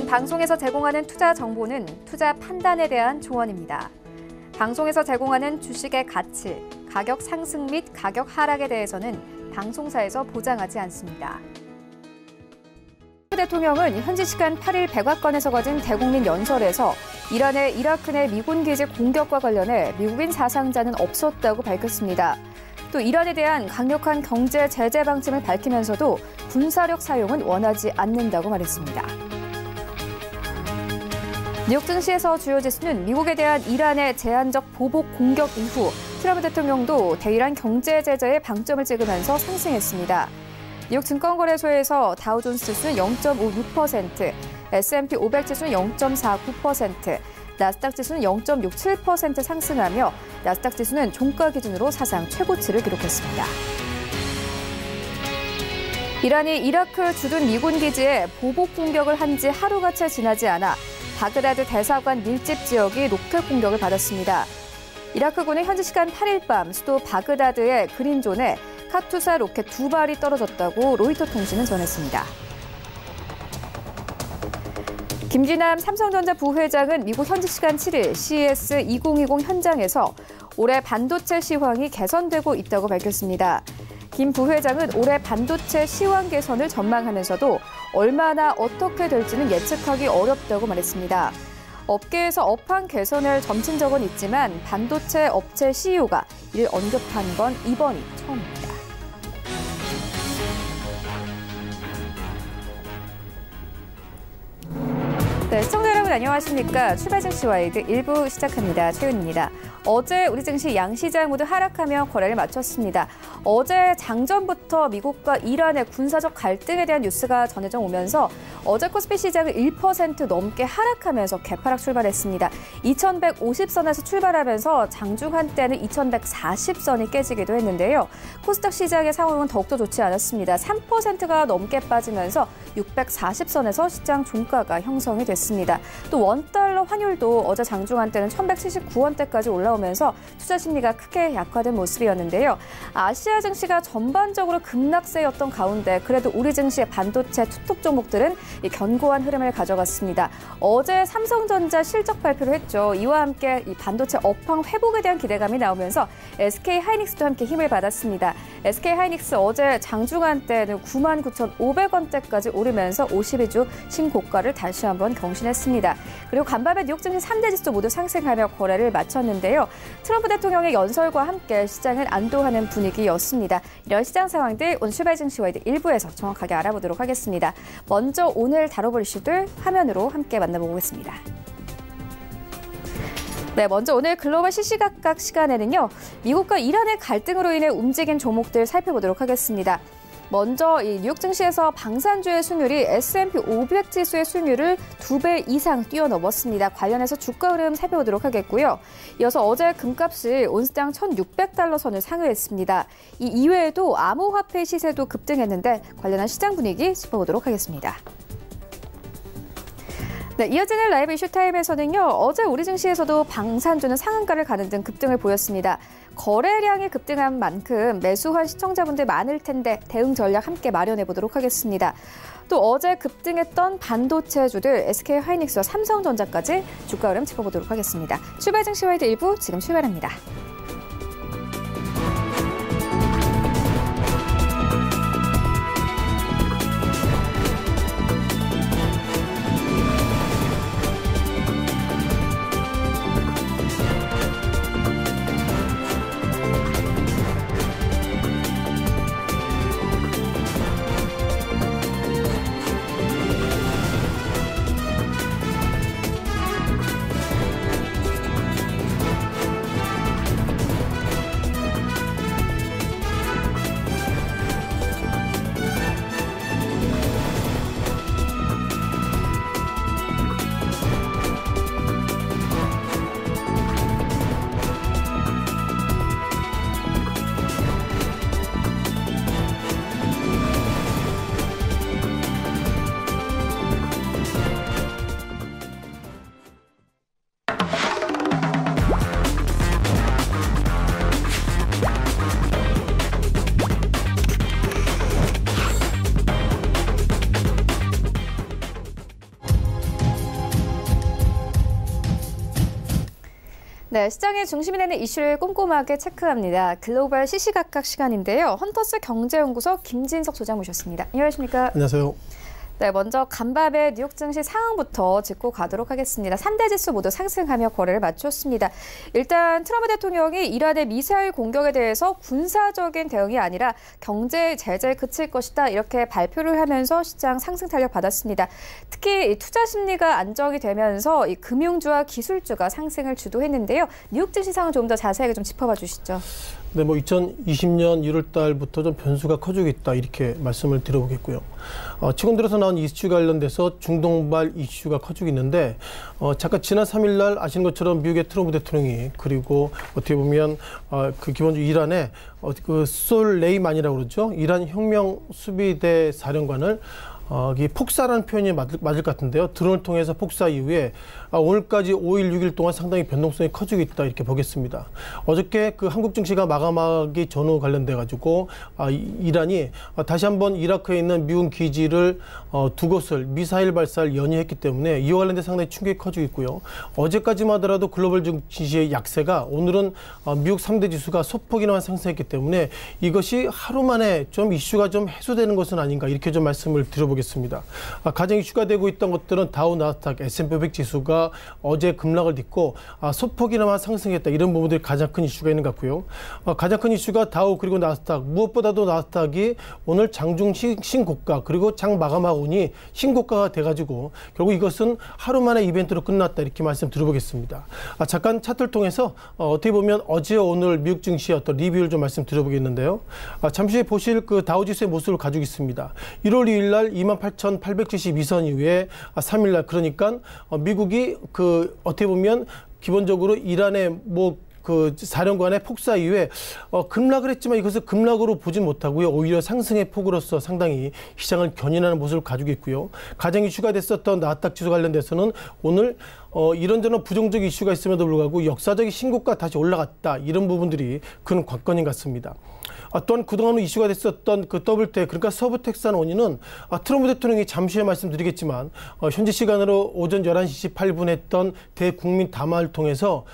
방송에서 제공하는 투자 정보는 투자 판단에 대한 조언입니다. 방송에서 제공하는 주식의 가치, 가격 상승 및 가격 하락에 대해서는 방송사에서 보장하지 않습니다. 대통령은 현지 시간 8일 백악관에서 가진 대국민 연설에서 이란의 이라크 내 미군 기지 공격과 관련해 미국인 사상자는 없었다고 밝혔습니다. 또 이란에 대한 강력한 경제 제재 방침을 밝히면서도 군사력 사용은 원하지 않는다고 말했습니다. 뉴욕 증시에서 주요 지수는 미국에 대한 이란의 제한적 보복 공격 이후 트럼프 대통령도 대이란 경제 제재에 방점을 찍으면서 상승했습니다. 뉴욕 증권거래소에서 다우존스 지수는 0.56%, S&P 500 지수는 0.49%, 나스닥 지수는 0.67% 상승하며 나스닥 지수는 종가 기준으로 사상 최고치를 기록했습니다. 이란이 이라크 주둔 미군 기지에 보복 공격을 한 지 하루가 채 지나지 않아 바그다드 대사관 밀집 지역이 로켓 공격을 받았습니다. 이라크군은 현지 시간 8일 밤 수도 바그다드의 그린존에 카투사 로켓 2발이 떨어졌다고 로이터 통신은 전했습니다. 김기남 삼성전자 부회장은 미국 현지 시간 7일 CES 2020 현장에서 올해 반도체 시황이 개선되고 있다고 밝혔습니다. 김 부회장은 올해 반도체 시황 개선을 전망하면서도 얼마나 어떻게 될지는 예측하기 어렵다고 말했습니다. 업계에서 업황 개선을 점친 적은 있지만 반도체 업체 CEO가 이를 언급한 건 이번이 처음입니다. 네, 시청자 여러분 안녕하십니까? 출발 증시 와이드 1부 시작합니다. 최윤입니다. 어제 우리 증시 양시장 모두 하락하며 거래를 마쳤습니다. 어제 장전부터 미국과 이란의 군사적 갈등에 대한 뉴스가 전해져 오면서 어제 코스피 시장은 1% 넘게 하락하면서 개파락 출발했습니다. 2150선에서 출발하면서 장중 한때는 2140선이 깨지기도 했는데요. 코스닥 시장의 상황은 더욱더 좋지 않았습니다. 3%가 넘게 빠지면서 640선에서 시장 종가가 형성이 됐습니다. 또 원달러 환율도 어제 장중 한때는 1179원대까지 올라오면서 투자 심리가 크게 약화된 모습이었는데요. 아시아 증시가 전반적으로 급락세였던 가운데 그래도 우리 증시의 반도체 투톱 종목들은 견고한 흐름을 가져갔습니다. 어제 삼성전자 실적 발표를 했죠. 이와 함께 이 반도체 업황 회복에 대한 기대감이 나오면서 SK하이닉스도 함께 힘을 받았습니다. SK하이닉스 어제 장중 한때는 99,500원대까지 오르면서 52주 신고가를 다시 한번 경신했습니다. 그리고 간밤에 뉴욕 증시 3대 지수 모두 상승하며 거래를 마쳤는데요. 트럼프 대통령의 연설과 함께 시장을 안도하는 분위기였습니다. 이런 시장 상황들 오늘 출발 증시 와이드 1부에서 정확하게 알아보도록 하겠습니다. 먼저 오늘 다뤄볼 이슈들 화면으로 함께 만나보겠습니다. 네, 먼저 오늘 글로벌 시시각각 시간에는요. 미국과 이란의 갈등으로 인해 움직인 종목들 살펴보도록 하겠습니다. 먼저 이 뉴욕 증시에서 방산주의 수익률이 S&P 500 지수의 수익률을 2배 이상 뛰어넘었습니다. 관련해서 주가 흐름 살펴보도록 하겠고요. 이어서 어제 금값이 온스당 1,600달러 선을 상회했습니다. 이 이외에도 암호화폐 시세도 급등했는데 관련한 시장 분위기 짚어보도록 하겠습니다. 네, 이어지는 라이브 이슈타임에서는요. 어제 우리 증시에서도 방산주는 상한가를 가는 등 급등을 보였습니다. 거래량이 급등한 만큼 매수한 시청자분들 많을 텐데 대응 전략 함께 마련해 보도록 하겠습니다. 또 어제 급등했던 반도체주들 SK하이닉스와 삼성전자까지 주가 흐름 짚어보도록 하겠습니다. 출발 증시 와이드 1부 지금 출발합니다. 네, 시장의 중심이 되는 이슈를 꼼꼼하게 체크합니다. 글로벌 시시각각 시간인데요. 헌터스 경제연구소 김진석 소장 모셨습니다. 안녕하십니까? 안녕하세요. 네, 먼저 간밤에 뉴욕 증시 상황부터 짚고 가도록 하겠습니다. 3대 지수 모두 상승하며 거래를 마쳤습니다. 일단 트럼프 대통령이 이란의 미사일 공격에 대해서 군사적인 대응이 아니라 경제 제재에 그칠 것이다 이렇게 발표를 하면서 시장 상승 탄력 받았습니다. 특히 투자 심리가 안정이 되면서 이 금융주와 기술주가 상승을 주도했는데요. 뉴욕 증시 상황 좀 더 자세하게 좀 짚어봐 주시죠. 네, 2020년 1월 달부터 좀 변수가 커지고 있다 이렇게 말씀을 드려보겠고요. 최근 들어서 나온 이슈 관련돼서 중동발 이슈가 커지고 있는데 잠깐 지난 3일 날 아시는 것처럼 미국의 트럼프 대통령이 그리고 어떻게 보면 그 기본적으로 이란의 그 솔레이만이라고 그러죠. 이란 혁명 수비대 사령관을 이 폭사라는 표현이 맞을 것 같은데요. 드론을 통해서 폭사 이후에 오늘까지 5일, 6일 동안 상당히 변동성이 커지고 있다 이렇게 보겠습니다. 어저께 그 한국 증시가 마감하기 전후 관련돼 가지고 이란이 다시 한번 이라크에 있는 미군 기지를 두 곳을 미사일 발사를 연이했기 때문에 이와 관련돼 상당히 충격이 커지고 있고요. 어제까지만 하더라도 글로벌 증시의 약세가 오늘은 미국 3대 지수가 소폭이나마 상승했기 때문에 이것이 하루 만에 좀 이슈가 좀 해소되는 것은 아닌가 이렇게 좀 말씀을 드려보겠습니다. 가장 이슈가 되고 있던 것들은 다우, 나스닥, S&P 500 지수가 어제 급락을 딛고 소폭이나마 상승했다. 이런 부분들이 가장 큰 이슈가 있는 것 같고요. 가장 큰 이슈가 다우 그리고 나스닥, 무엇보다도 나스닥이 오늘 장중 신고가 그리고 장 마감하고니 신고가가 돼가지고 결국 이것은 하루 만에 이벤트로 끝났다 이렇게 말씀 드려보겠습니다. 잠깐 차트를 통해서 어떻게 보면 어제와 오늘 미국 증시의 어떤 리뷰를 좀 말씀 드려보겠는데요. 잠시 후에 보실 그 다우지수의 모습을 가지고 있습니다. 1월 2일 날 28,872선 이후에 3일 날 그러니까 미국이 어떻게 보면 기본적으로 이란의 그 사령관의 폭사 이후에 급락을 했지만 이것을 급락으로 보진 못하고요. 오히려 상승의 폭으로서 상당히 시장을 견인하는 모습을 가지고 있고요. 가장 이슈가 됐었던 나스닥 지수 관련돼서는 오늘 이런저런 부정적 이슈가 있음에도 불구하고 역사적인 신고가 다시 올라갔다. 이런 부분들이 큰 관건인 것 같습니다. 또한 그동안 이슈가 됐었던 그 WTI 그러니까 서부 텍사스 원유는 트럼프 대통령이 잠시 후에 말씀드리겠지만 현지 시간으로 오전 11시 18분 했던 대국민 담화를 통해서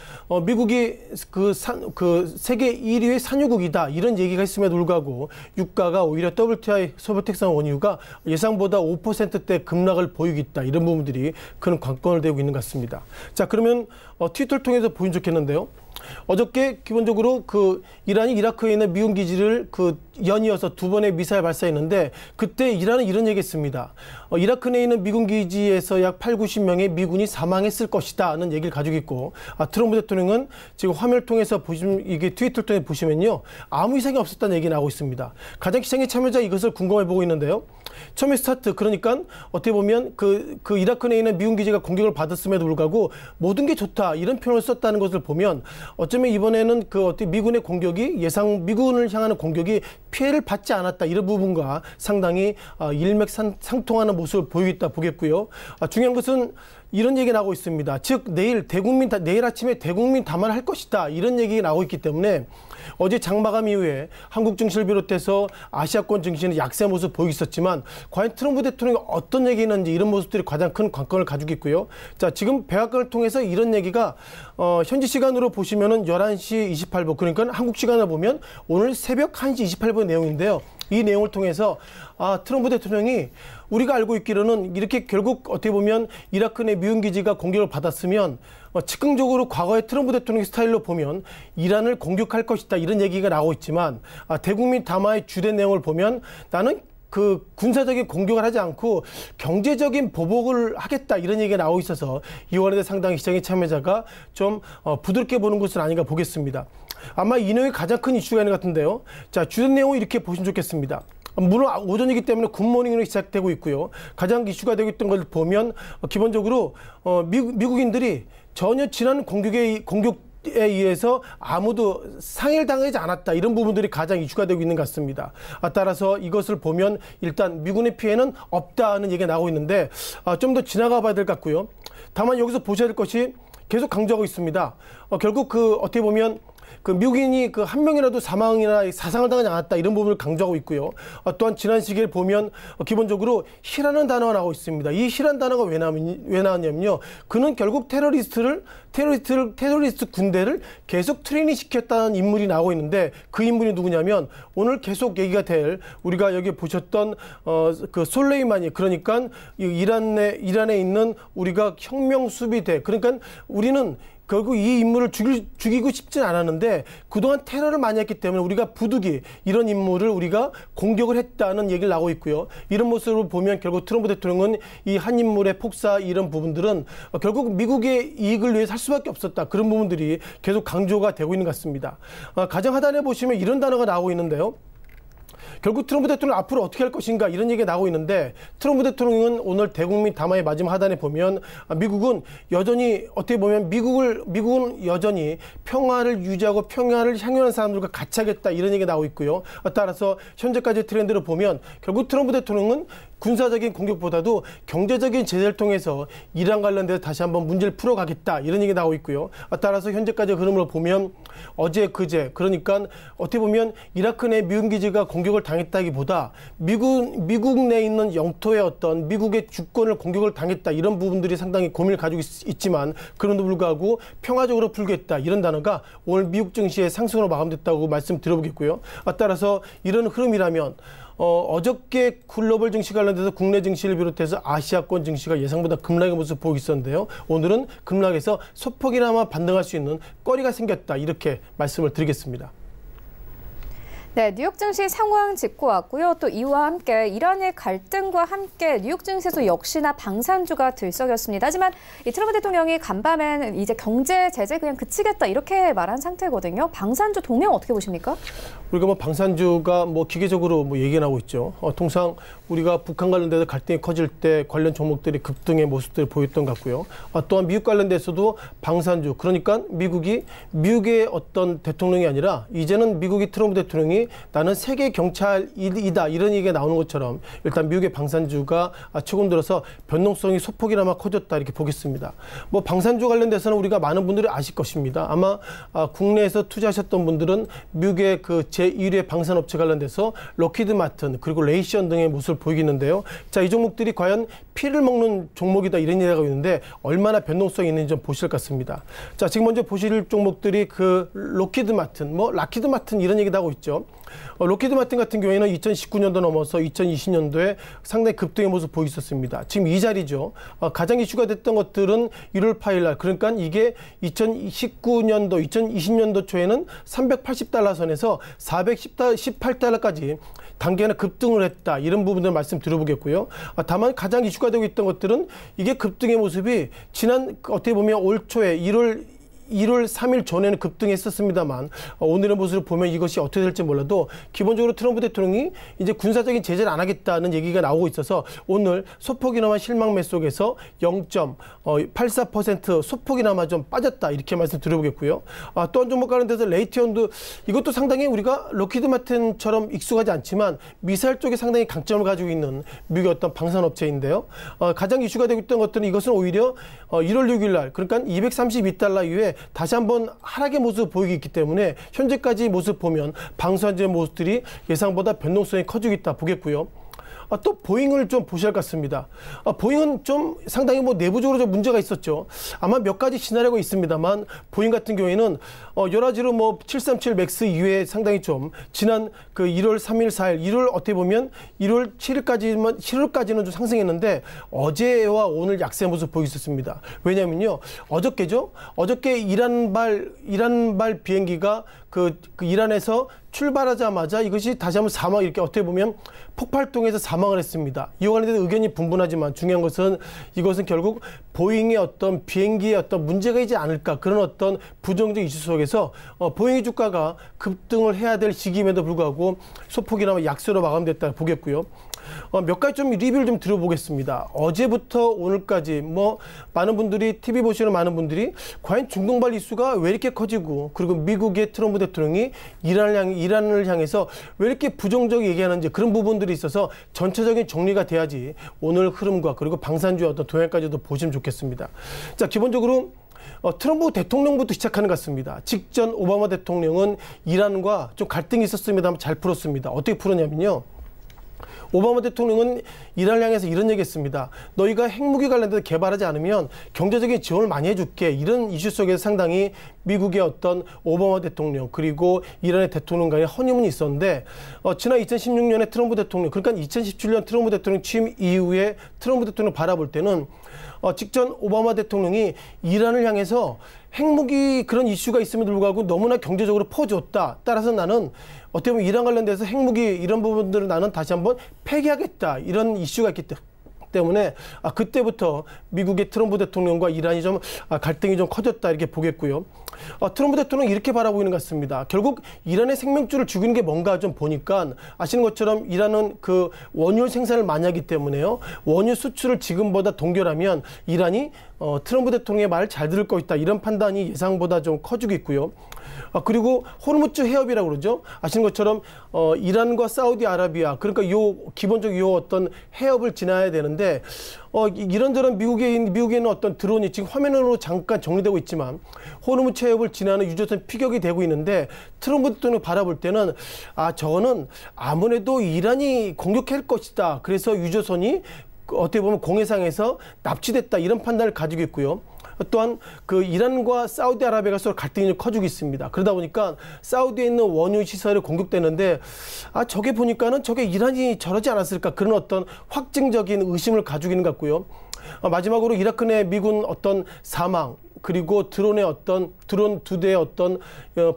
미국이 그 세계 1위의 산유국이다 이런 얘기가 있음에도 불구하고 유가가 오히려 WTI 서부 텍사스 원유가 예상보다 5%대 급락을 보이고 있다 이런 부분들이 큰 관건을 되고 있는 것 같습니다. 자, 그러면 트위터를 통해서 보인 좋겠는데요. 어저께 기본적으로 이란이 이라크에 있는 미군 기지를 연이어서 두 번의 미사일 발사했는데 그때 이란은 이런 얘기했습니다. 이라크 내에 있는 미군 기지에서 약 80-90명의 미군이 사망했을 것이다는 얘기를 가지고 있고 트럼프 대통령은 지금 화면을 통해서 이게 트위터를 통해 보시면요. 아무 이상이 없었다는 얘기 나오고 있습니다. 가장 시장의 참여자 이것을 궁금해 보고 있는데요. 처음에 스타트 그러니까 어떻게 보면 그 이라크 내에 있는 미군 기지가 공격을 받았음에도 불구하고 모든 게 좋다 이런 표현을 썼다는 것을 보면 어쩌면 이번에는 어떻게 미군의 공격이 미군을 향하는 공격이 피해를 받지 않았다 이런 부분과 상당히 일맥상통하는 모습을 보이고 있다 보겠고요. 중요한 것은 이런 얘기가 나오고 있습니다. 즉 내일 아침에 대국민 담화를 할 것이다 이런 얘기가 나오고 있기 때문에 어제 장마감 이후에 한국 증시를 비롯해서 아시아권 증시는 약세 모습 보이고 있었지만 과연 트럼프 대통령이 어떤 얘기를 했는지 이런 모습들이 가장 큰 관건을 가지고 있고요. 자, 지금 백악관을 통해서 이런 얘기가 현지 시간으로 보시면은 11시 28분 그러니까 한국 시간을 보면 오늘 새벽 1시 28분 내용인데요. 이 내용을 통해서 트럼프 대통령이 우리가 알고 있기로는 이렇게 결국 어떻게 보면 이라크 내 미군 기지가 공격을 받았으면 즉흥적으로 과거의 트럼프 대통령 스타일로 보면 이란을 공격할 것이다 이런 얘기가 나오고 있지만 대국민 담화의 주된 내용을 보면 나는 군사적인 공격을 하지 않고 경제적인 보복을 하겠다 이런 얘기가 나오고 있어서 이와 관련해 상당히 시장의 참여자가 좀 부드럽게 보는 것은 아닌가 보겠습니다. 아마 이 내용이 가장 큰 이슈가 있는 것 같은데요. 자, 주된 내용을 이렇게 보시면 좋겠습니다. 물론 오전이기 때문에 굿모닝으로 시작되고 있고요. 가장 이슈가 되고 있던 걸 보면 기본적으로 미국인들이 전혀 지난 공격에 의해서 아무도 상해를 당하지 않았다 이런 부분들이 가장 이슈가 되고 있는 것 같습니다. 따라서 이것을 보면 일단 미군의 피해는 없다는 얘기가 나오고 있는데 좀 더 지나가 봐야 될 것 같고요. 다만 여기서 보셔야 될 것이 계속 강조하고 있습니다. 결국 어떻게 보면 그 미국인이 그 한 명이라도 사망이나 사상을 당하지 않았다 이런 부분을 강조하고 있고요. 또한 지난 시기에 보면 기본적으로 히라는 단어가 나오고 있습니다. 이 히라는 단어가 왜 나왔냐면요. 그는 결국 테러리스트 군대를 계속 트레이닝 시켰다는 인물이 나오고 있는데 그 인물이 누구냐면 오늘 계속 얘기가 될 우리가 여기 보셨던 그 솔레이마니 그러니까 이란에 있는 우리가 혁명 수비대 그러니까 우리는 결국 이 인물을 죽이고 싶진 않았는데 그동안 테러를 많이 했기 때문에 우리가 부득이 이런 인물을 우리가 공격을 했다는 얘기를 나오고 있고요. 이런 모습을 보면 결국 트럼프 대통령은 이 한 인물의 폭사 이런 부분들은 결국 미국의 이익을 위해서 할 수밖에 없었다. 그런 부분들이 계속 강조가 되고 있는 것 같습니다. 가장 하단에 보시면 이런 단어가 나오고 있는데요. 결국 트럼프 대통령 앞으로 어떻게 할 것인가 이런 얘기가 나오고 있는데 트럼프 대통령은 오늘 대국민 담화의 마지막 하단에 보면 미국은 여전히 어떻게 보면 미국은 여전히 평화를 유지하고 평화를 향유하는 사람들과 같이 하겠다 이런 얘기가 나오고 있고요. 따라서 현재까지 트렌드를 보면 결국 트럼프 대통령은 군사적인 공격보다도 경제적인 제재를 통해서 이란 관련돼서 다시 한번 문제를 풀어가겠다 이런 얘기가 나오고 있고요. 따라서 현재까지 흐름을 보면 어제 그제 그러니까 어떻게 보면 이라크 내 미군 기지가 공격을 당했다기보다 미국 내에 있는 영토의 어떤 미국의 주권을 공격을 당했다 이런 부분들이 상당히 고민을 가지고 있지만 그럼에도 불구하고 평화적으로 풀겠다 이런 단어가 오늘 미국 증시의 상승으로 마감됐다고 말씀드려보겠고요. 따라서 이런 흐름이라면 어저께 글로벌 증시 관련돼서 국내 증시를 비롯해서 아시아권 증시가 예상보다 급락의 모습을 보이고 있었는데요. 오늘은 급락에서 소폭이나마 반등할 수 있는 거리가 생겼다 이렇게 말씀을 드리겠습니다. 네, 뉴욕 증시 상황 짚고 왔고요. 또 이와 함께 이란의 갈등과 함께 뉴욕 증시에서 역시나 방산주가 들썩였습니다. 하지만 이 트럼프 대통령이 간밤엔 이제 경제 제재 그냥 그치겠다 이렇게 말한 상태거든요. 방산주 동향 어떻게 보십니까? 우리가 뭐 방산주가 뭐 기계적으로 뭐 얘기 나오고 있죠. 통상 우리가 북한 관련돼서 갈등이 커질 때 관련 종목들이 급등의 모습들을 보였던 것 같고요. 또한 미국 관련돼서도 방산주 그러니까 미국의 어떤 대통령이 아니라 이제는 미국이 트럼프 대통령이 나는 세계 경찰이다 이런 얘기가 나오는 것처럼 일단 미국의 방산주가 최근 들어서 변동성이 소폭이나마 커졌다 이렇게 보겠습니다. 뭐 방산주 관련돼서는 우리가 많은 분들이 아실 것입니다. 아마 국내에서 투자하셨던 분들은 미국의 그 제1의 방산업체 관련돼서 록히드 마틴 그리고 레이션 등의 모습을 보이겠는데요. 자, 이 종목들이 과연 피를 먹는 종목이다 이런 얘기가 있는데 얼마나 변동성이 있는지 좀 보실 것 같습니다. 자, 지금 먼저 보실 종목들이 그 록히드 마틴, 라키드 마틴 이런 얘기도 하고 있죠. 록히드 마틴 같은 경우에는 2019년도 넘어서 2020년도에 상당히 급등의 모습 보이고 있었습니다. 지금 이 자리죠. 가장 이슈가 됐던 것들은 1월 8일 날 그러니까 이게 2019년도, 2020년도 초에는 380달러 선에서 418달러까지 단계는 급등을 했다. 이런 부분들 말씀드려보겠고요. 다만 가장 이슈가 되고 있던 것들은 이게 급등의 모습이 지난 어떻게 보면 올 초에 1월 3일 전에는 급등했었습니다만 오늘의 모습을 보면 이것이 어떻게 될지 몰라도 기본적으로 트럼프 대통령이 이제 군사적인 제재를 안 하겠다는 얘기가 나오고 있어서 오늘 소폭이나마 실망매 속에서 0.84% 소폭이나마 좀 빠졌다 이렇게 말씀드려보겠고요. 또 한 종목 관련돼서 레이티온도 이것도 상당히 우리가 록히드 마틴처럼 익숙하지 않지만 미사일 쪽에 상당히 강점을 가지고 있는 미국의 어떤 방산업체인데요. 가장 이슈가 되고 있던 것들은 이것은 오히려 1월 6일 날 그러니까 232달러 이후에 다시 한번 하락의 모습을 보이고 있기 때문에 현재까지 모습 보면 방산주의 모습들이 예상보다 변동성이 커지고 있다 보겠고요. 또 보잉을 좀 보셔야 할 것 같습니다. 보잉은 좀 상당히 뭐 내부적으로 좀 문제가 있었죠. 아마 몇 가지 시나리오가 있습니다만 보잉 같은 경우에는 여러 가지로 뭐 737 맥스 이후에 상당히 좀 지난 그 1월 3일, 4일, 1월 어떻게 보면 1월 7일까지는 좀 상승했는데 어제와 오늘 약세 모습 보이고 있었습니다. 왜냐면요. 어저께죠. 어저께 이란발 비행기가 그 이란에서 출발하자마자 이것이 다시 한번 사망 이렇게 어떻게 보면 폭발동에서 사망을 했습니다. 이와 관련해서 의견이 분분하지만 중요한 것은 이것은 결국 보잉의 어떤 비행기의 어떤 문제가 있지 않을까 그런 어떤 부정적 이슈 속에서 보잉의 주가가 급등을 해야 될 시기임에도 불구하고 소폭이나마 약세로 마감됐다 보겠고요. 몇 가지 좀 리뷰를 좀 들어보겠습니다. 어제부터 오늘까지 뭐 많은 분들이 TV 보시는 많은 분들이 과연 중동발 이슈가 왜 이렇게 커지고 그리고 미국의 트럼프 대통령이 이란을 향해서 왜 이렇게 부정적으로 얘기하는지 그런 부분들이 있어서 전체적인 정리가 돼야지 오늘 흐름과 그리고 방산주의 어떤 동향까지도 보시면 좋겠습니다. 자, 기본적으로 트럼프 대통령부터 시작하는 것 같습니다. 직전 오바마 대통령은 이란과 좀 갈등이 있었습니다만 잘 풀었습니다. 어떻게 풀었냐면요. 오바마 대통령은 이란을 향해서 이런 얘기했습니다. 너희가 핵무기 관련돼서 개발하지 않으면 경제적인 지원을 많이 해줄게. 이런 이슈 속에서 상당히 미국의 어떤 오바마 대통령 그리고 이란의 대통령 간의 허니문이 있었는데 지난 2016년에 트럼프 대통령 그러니까 2017년 트럼프 대통령 취임 이후에 트럼프 대통령 바라볼 때는 직전 오바마 대통령이 이란을 향해서 핵무기 그런 이슈가 있음에도 불구하고 너무나 경제적으로 퍼줬다. 따라서 나는 어떻게 보면 이란 관련돼서 핵무기 이런 부분들을 나는 다시 한번 폐기하겠다. 이런 이슈가 있기 때문에 그때부터 미국의 트럼프 대통령과 이란이 좀 갈등이 좀 커졌다 이렇게 보겠고요. 트럼프 대통령은 이렇게 바라보이는 것 같습니다. 결국 이란의 생명줄을 죽이는 게 뭔가 좀 보니까 아시는 것처럼 이란은 그 원유 생산을 많이 하기 때문에요. 원유 수출을 지금보다 동결하면 이란이 트럼프 대통령의 말을 잘 들을 것이다. 이런 판단이 예상보다 좀 커지고 있고요. 그리고 호르무즈 해협이라고 그러죠. 아시는 것처럼 이란과 사우디아라비아 그러니까 기본적 요 어떤 해협을 지나야 되는데 이런저런 미국에 있는 어떤 드론이 지금 화면으로 잠깐 정리되고 있지만 호르무즈 해협을 지나는 유조선 피격이 되고 있는데 트럼프 대통령이 바라볼 때는 저거는 아무래도 이란이 공격할 것이다. 그래서 유조선이 어떻게 보면 공해상에서 납치됐다 이런 판단을 가지고 있고요. 또한 그 이란과 사우디아라비아가 서로 갈등이 좀 커지고 있습니다. 그러다 보니까 사우디에 있는 원유 시설이 공격되는데 저게 보니까는 저게 이란이 저러지 않았을까 그런 어떤 확증적인 의심을 가지고 있는 것 같고요. 마지막으로 이라크 내 미군 어떤 사망 그리고 드론 2대의 어떤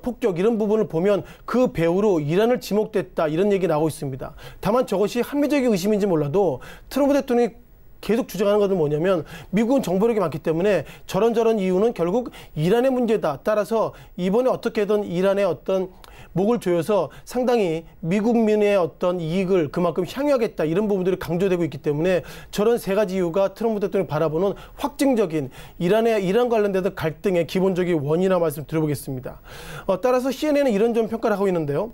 폭격 이런 부분을 보면 그 배후로 이란을 지목됐다 이런 얘기 나오고 있습니다. 다만 저것이 합리적인 의심인지 몰라도 트럼프 대통령이 계속 주장하는 것은 뭐냐면 미국은 정보력이 많기 때문에 저런 이유는 결국 이란의 문제다. 따라서 이번에 어떻게든 이란의 어떤 목을 조여서 상당히 미국민의 어떤 이익을 그만큼 향유하겠다 이런 부분들이 강조되고 있기 때문에 저런 세 가지 이유가 트럼프 대통령이 바라보는 확증적인 이란 관련된 갈등의 기본적인 원인이라고 말씀 드려보겠습니다. 따라서 CNN은 이런 점 평가를 하고 있는데요.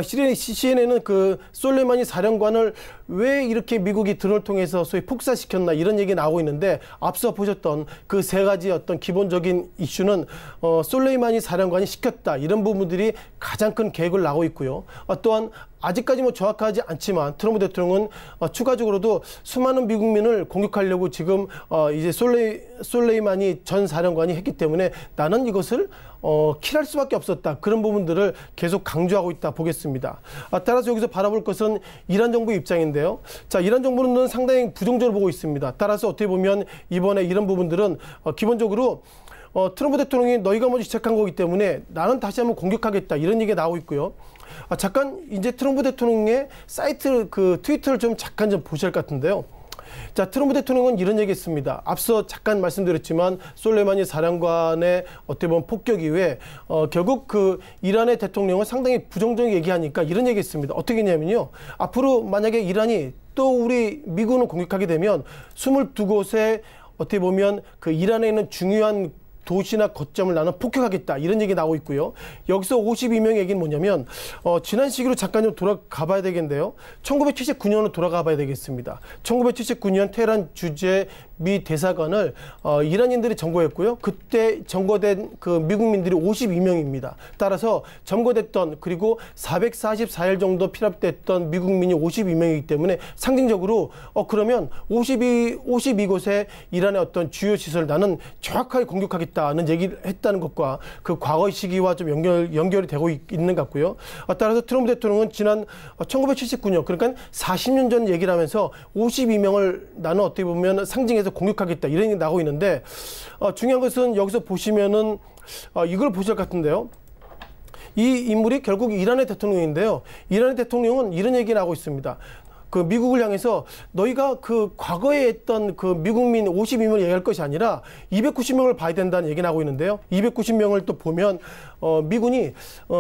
CNN은 그 솔레이마니 사령관을 왜 이렇게 미국이 드론을 통해서 소위 폭사시켰나 이런 얘기 나오고 있는데 앞서 보셨던 그 세 가지 어떤 기본적인 이슈는 솔레이마니 사령관이 시켰다 이런 부분들이 가장 큰 계획을 나오고 있고요. 또한 아직까지 뭐 정확하지 않지만 트럼프 대통령은 추가적으로도 수많은 미국민을 공격하려고 지금 이제 솔레이마니 전 사령관이 했기 때문에 나는 이것을 킬할 수밖에 없었다. 그런 부분들을 계속 강조하고 있다 보겠습니다. 따라서 여기서 바라볼 것은 이란 정부의 입장인데요. 자, 이란 정부는 상당히 부정적으로 보고 있습니다. 따라서 어떻게 보면 이번에 이런 부분들은 기본적으로 트럼프 대통령이 너희가 먼저 시작한 거기 때문에 나는 다시 한번 공격하겠다. 이런 얘기가 나오고 있고요. 잠깐 이제 트럼프 대통령의 사이트 그 트위터를 잠깐 보셔야 할 것 같은데요. 자, 트럼프 대통령은 이런 얘기했습니다. 앞서 잠깐 말씀드렸지만 솔레이마니 사령관의 어떻게 보면 폭격 이후에 결국 그 이란의 대통령은 상당히 부정적인 얘기하니까 이런 얘기했습니다. 어떻게 했냐면요. 앞으로 만약에 이란이 또 우리 미군을 공격하게 되면 22곳에 어떻게 보면 그 이란에 있는 중요한 도시나 거점을 나는 폭격하겠다 이런 얘기 나오고 있고요. 여기서 52명 얘기는 뭐냐면 지난 시기로 잠깐 좀 돌아가 봐야 되겠는데요. 1979년으로 돌아가 봐야 되겠습니다. 1979년 테헤란 주재 미 대사관을 이란인들이 점거했고요. 그때 점거된 그 미국민들이 52명입니다. 따라서 점거됐던 그리고 444일 정도 피랍됐던 미국민이 52명이기 때문에 상징적으로 그러면 52곳의 이란의 어떤 주요 시설을 나는 정확하게 공격하겠다는 얘기를 했다는 것과 그 과거의 시기와 좀 연결이 되고 있는 것 같고요. 따라서 트럼프 대통령은 지난 1979년 그러니까 40년 전 얘기를 하면서 52명을 나는 어떻게 보면 상징해서 공격하겠다 이런 얘기 나오고 있는데 중요한 것은 여기서 보시면은 이걸 보실 것 같은데요. 이 인물이 결국 이란의 대통령인데요. 이란의 대통령은 이런 얘기를 하고 있습니다. 그 미국을 향해서 너희가 그 과거에 했던 그 미국민 52명을 얘기할 것이 아니라 290명을 봐야 된다는 얘기를 하고 있는데요. 290명을 또 보면 미군이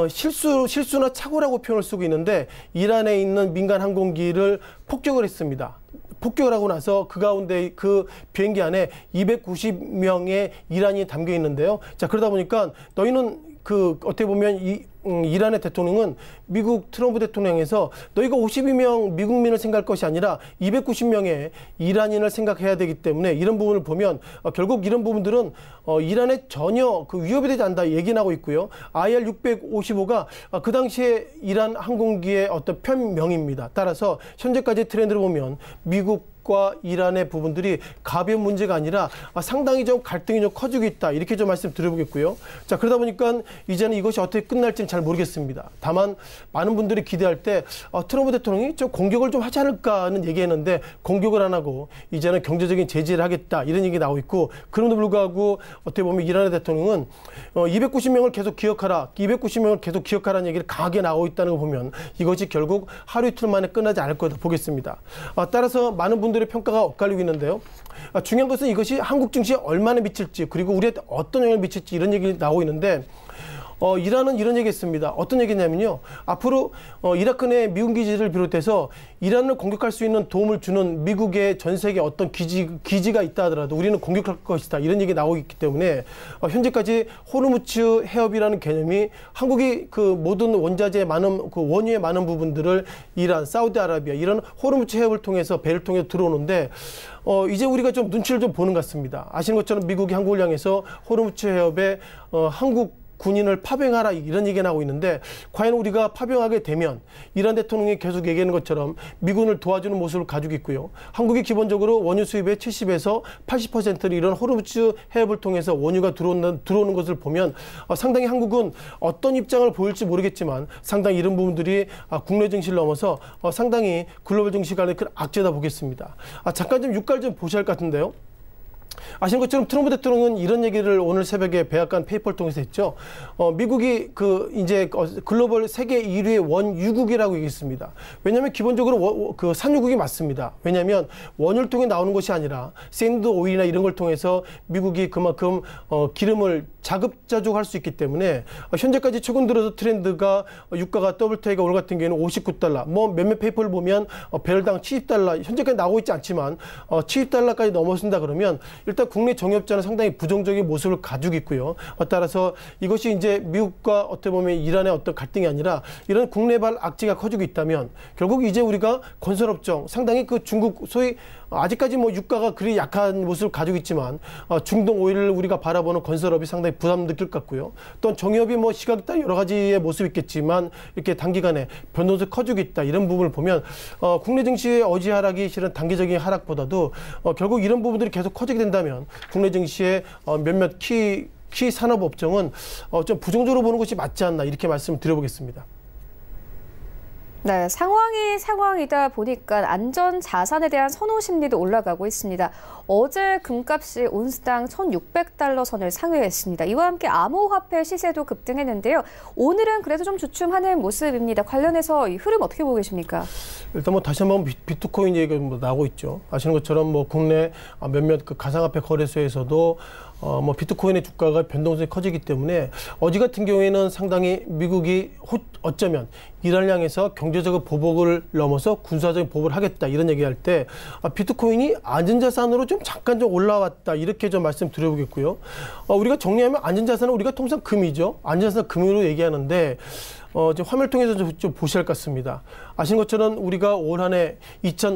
실수나 착오라고 표현을 쓰고 있는데 이란에 있는 민간 항공기를 폭격을 했습니다. 폭격을 하고 나서 그 가운데 그 비행기 안에 290명의 이란이 담겨 있는데요. 자, 그러다 보니까 너희는 그 어떻게 보면 이란의 대통령은 미국 트럼프 대통령에서 너희가 52명 미국민을 생각할 것이 아니라 290명의 이란인을 생각해야 되기 때문에 이런 부분을 보면 결국 이런 부분들은 이란에 전혀 그 위협이 되지 않는다 얘기하고 있고요. IR-655가 그 당시에 이란 항공기의 어떤 편명입니다. 따라서 현재까지 트렌드를 보면 미국과 이란의 부분들이 가벼운 문제가 아니라 상당히 좀 갈등이 좀 커지고 있다. 이렇게 좀 말씀 드려보겠고요. 자, 그러다 보니까 이제는 이것이 어떻게 끝날지는 잘 모르겠습니다. 다만 많은 분들이 기대할 때 트럼프 대통령이 좀 공격을 좀 하지 않을까 하는 얘기했는데 공격을 안 하고 이제는 경제적인 제재를 하겠다. 이런 얘기 나오고 있고 그럼에도 불구하고 어떻게 보면 이란의 대통령은 290명을 계속 기억하라. 290명을 계속 기억하라는 얘기를 강하게 나오고 있다는 걸 보면 이것이 결국 하루 이틀 만에 끝나지 않을 거다 보겠습니다. 따라서 많은 분들의 평가가 엇갈리고 있는데요. 중요한 것은 이것이 한국 증시에 얼마나 미칠지 그리고 우리한테 어떤 영향을 미칠지 이런 얘기 나오고 있는데 이란은 이런 얘기했습니다. 어떤 얘기냐면요. 앞으로 이라크 내 미군 기지를 비롯해서 이란을 공격할 수 있는 도움을 주는 미국의 전 세계 어떤 기지가 있다 하더라도 우리는 공격할 것이다. 이런 얘기 나오고 있기 때문에 현재까지 호르무즈 해협이라는 개념이 한국이 그 모든 원자재의 많은 그 원유의 많은 부분들을 이란, 사우디아라비아 이런 호르무즈 해협을 통해서 배를 통해 들어오는데 이제 우리가 좀 눈치를 좀 보는 것 같습니다. 아시는 것처럼 미국이 한국을 향해서 호르무즈 해협에 한국 군인을 파병하라 이런 얘기가 나오고 있는데 과연 우리가 파병하게 되면 이란 대통령이 계속 얘기하는 것처럼 미군을 도와주는 모습을 가지고 있고요. 한국이 기본적으로 원유 수입의 70에서 80%를 이런 호르무즈 해협을 통해서 원유가 들어오는 것을 보면 상당히 한국은 어떤 입장을 보일지 모르겠지만 상당히 이런 부분들이 국내 증시를 넘어서 상당히 글로벌 증시 간의 큰 악재다 보겠습니다. 잠깐 좀 유가를 좀 보셔야 할 것 같은데요. 아시는 것처럼 트럼프 대통령은 이런 얘기를 오늘 새벽에 백악관 페이퍼를 통해서 했죠. 미국이 이제 글로벌 세계 1위의 원유국이라고 얘기했습니다. 왜냐하면 기본적으로 그 산유국이 맞습니다. 왜냐하면 원유를 통해 나오는 것이 아니라 샌드 오일이나 이런 걸 통해서 미국이 그만큼 기름을 자급자족할 수 있기 때문에 현재까지 최근 들어서 트렌드가 유가가 WTI가 오늘 같은 경우에는 $59, 뭐 몇몇 페이퍼를 보면 배럴당 $70 현재까지 나오고 있지 않지만 $70까지 넘어선다 그러면 일단 국내 정유업자는 상당히 부정적인 모습을 가지고 있고요. 따라서 이것이 이제 미국과 어떻게 보면 이란의 어떤 갈등이 아니라 이런 국내발 악재가 커지고 있다면 결국 이제 우리가 건설업종 상당히 그 중국 소위 아직까지 뭐 유가가 그리 약한 모습을 가지고 있지만 중동 오일을 우리가 바라보는 건설업이 상당히 부담 느낄 것 같고요. 또 정유업이 뭐 시각에 따라 여러 가지의 모습이 있겠지만 이렇게 단기간에 변동성이 커지고 있다. 이런 부분을 보면 국내 증시의 어지 하락이 실은 단기적인 하락보다도 결국 이런 부분들이 계속 커지게 된다면 국내 증시의 몇몇 키 산업 업종은 좀 부정적으로 보는 것이 맞지 않나 이렇게 말씀을 드려보겠습니다. 네, 상황이 상황이다 보니까 안전 자산에 대한 선호 심리도 올라가고 있습니다. 어제 금값이 온스당 $1,600 선을 상회했습니다. 이와 함께 암호화폐 시세도 급등했는데요. 오늘은 그래도 좀 주춤하는 모습입니다. 관련해서 이 흐름 어떻게 보고 계십니까? 일단 뭐 다시 한번 비트코인 얘기가 뭐 나오고 있죠. 아시는 것처럼 뭐 국내 몇몇 그 가상화폐 거래소에서도 뭐 비트코인의 주가가 변동성이 커지기 때문에 어제 같은 경우에는 상당히 미국이 어쩌면 이란을 향해서 경제적인 보복을 넘어서 군사적인 보복을 하겠다 이런 얘기할 때 비트코인이 안전자산으로 좀 잠깐 좀 올라왔다 이렇게 좀 말씀드려보겠고요. 우리가 정리하면 안전자산은 우리가 통상 금이죠. 안전자산 금으로 얘기하는데 지금 화면을 통해서 좀 보셔야 할 것 같습니다. 아시는 것처럼 우리가 올 한 해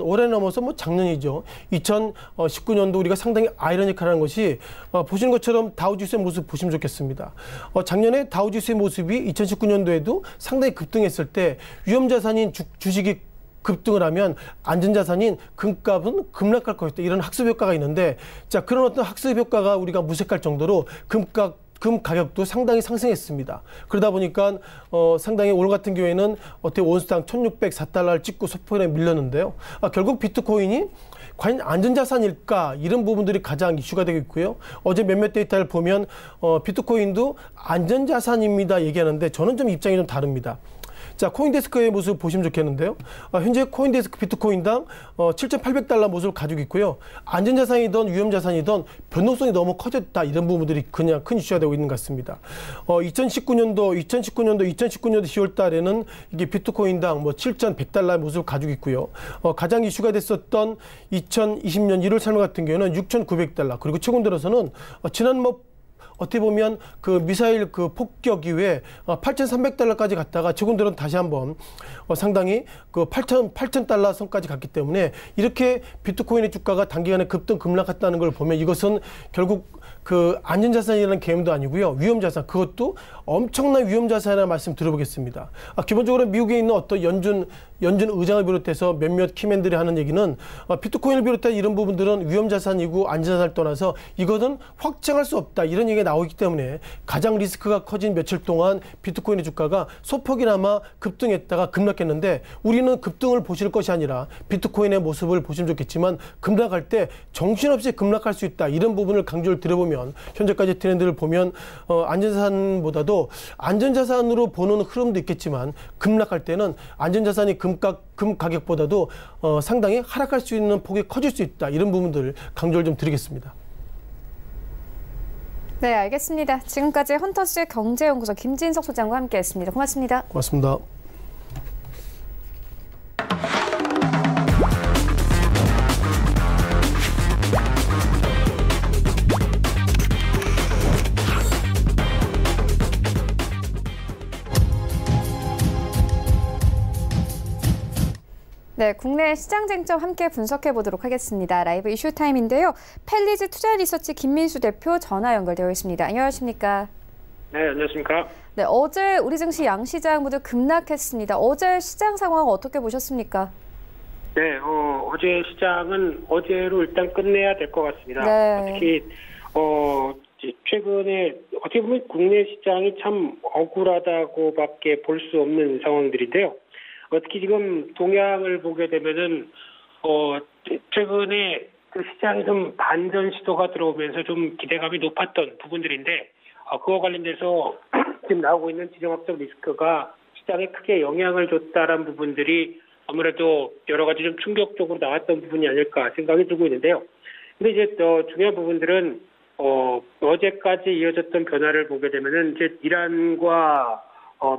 올해 넘어서 뭐 작년이죠. 2019년도 우리가 상당히 아이러니컬한 것이 보시는 것처럼 다우지수의 모습 보시면 좋겠습니다. 작년에 다우지수의 모습이 2019년도에도 상당히 급등했을 때 위험자산인 주식이 급등을 하면 안전자산인 금값은 급락할 것이다. 이런 학습 효과가 있는데 자 그런 어떤 학습 효과가 우리가 무색할 정도로 금 가격도 상당히 상승했습니다. 그러다 보니까 상당히 오늘 같은 경우에는 어떻게 온스당 $1,604를 찍고 소폭에 밀렸는데요. 결국 비트코인이 과연 안전자산일까 이런 부분들이 가장 이슈가 되고 있고요. 어제 몇몇 데이터를 보면 비트코인도 안전자산입니다 얘기하는데 저는 좀 입장이 좀 다릅니다. 자, 코인데스크의 모습 보시면 좋겠는데요. 현재 코인데스크 비트코인당 $7,800 모습을 가지고 있고요. 안전자산이든 위험자산이든 변동성이 너무 커졌다. 이런 부분들이 그냥 큰 이슈가 되고 있는 것 같습니다. 2019년도 10월 달에는 이게 비트코인당 뭐 $7,100의 모습을 가지고 있고요. 가장 이슈가 됐었던 2020년 1월 3일 같은 경우는 $6,900. 그리고 최근 들어서는 지난 어떻게 보면 그 미사일 그 폭격 이후에 8,300달러까지 갔다가 최근 들은 다시 한번 상당히 그 8,000달러 선까지 갔기 때문에 이렇게 비트코인의 주가가 단기간에 급락했다는 걸 보면 이것은 결국 그 안전자산이라는 개념도 아니고요. 위험자산, 그것도 엄청난 위험자산이라는 말씀 들어보겠습니다. 기본적으로 미국에 있는 어떤 연준 의장을 비롯해서 몇몇 키맨들이 하는 얘기는 비트코인을 비롯한 이런 부분들은 위험자산이고 안전자산을 떠나서 이것은 확정할 수 없다. 이런 얘기가 나오기 때문에 가장 리스크가 커진 며칠 동안 비트코인의 주가가 소폭이나마 급등했다가 급락했는데 우리는 급등을 보실 것이 아니라 비트코인의 모습을 보시면 좋겠지만 급락할 때 정신없이 급락할 수 있다. 이런 부분을 강조를 드려보면 현재까지 트렌드를 보면 안전자산보다도 안전자산으로 보는 흐름도 있겠지만 급락할 때는 안전자산이 금 가격보다도 상당히 하락할 수 있는 폭이 커질 수 있다. 이런 부분들을 강조를 좀 드리겠습니다. 네, 알겠습니다. 지금까지 헌터스 경제연구소 김진석 소장과 함께했습니다. 고맙습니다. 고맙습니다. 네, 국내 시장 쟁점 함께 분석해 보도록 하겠습니다. 라이브 이슈 타임인데요. 펠리즈 투자리서치 김민수 대표 전화 연결되어 있습니다. 안녕하십니까? 네, 안녕하십니까? 네, 어제 우리 증시 양시장 모두 급락했습니다. 어제 시장 상황 어떻게 보셨습니까? 네, 어제 시장은 어제로 일단 끝내야 될 것 같습니다. 네. 특히 최근에 어떻게 보면 국내 시장이 참 억울하다고밖에 볼 수 없는 상황들인데요. 특히 지금 동향을 보게 되면은 최근에 그 시장에 좀 반전 시도가 들어오면서 좀 기대감이 높았던 부분들인데 그와 관련돼서 지금 나오고 있는 지정학적 리스크가 시장에 크게 영향을 줬다라는 부분들이 아무래도 여러 가지 좀 충격적으로 나왔던 부분이 아닐까 생각이 들고 있는데요. 근데 이제 더 중요한 부분들은 어제까지 이어졌던 변화를 보게 되면은 이제 이란과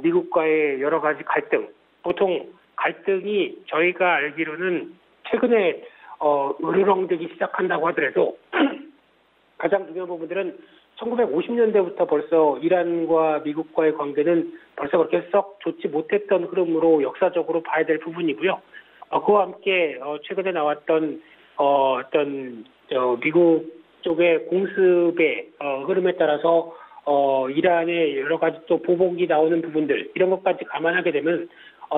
미국과의 여러 가지 갈등, 보통 갈등이 저희가 알기로는 최근에 으르렁대기 시작한다고 하더라도 가장 중요한 부분들은 1950년대부터 벌써 이란과 미국과의 관계는 벌써 그렇게 썩 좋지 못했던 흐름으로 역사적으로 봐야 될 부분이고요. 그와 함께 최근에 나왔던 미국 쪽의 공습의 흐름에 따라서 이란의 여러 가지 또 보복이 나오는 부분들 이런 것까지 감안하게 되면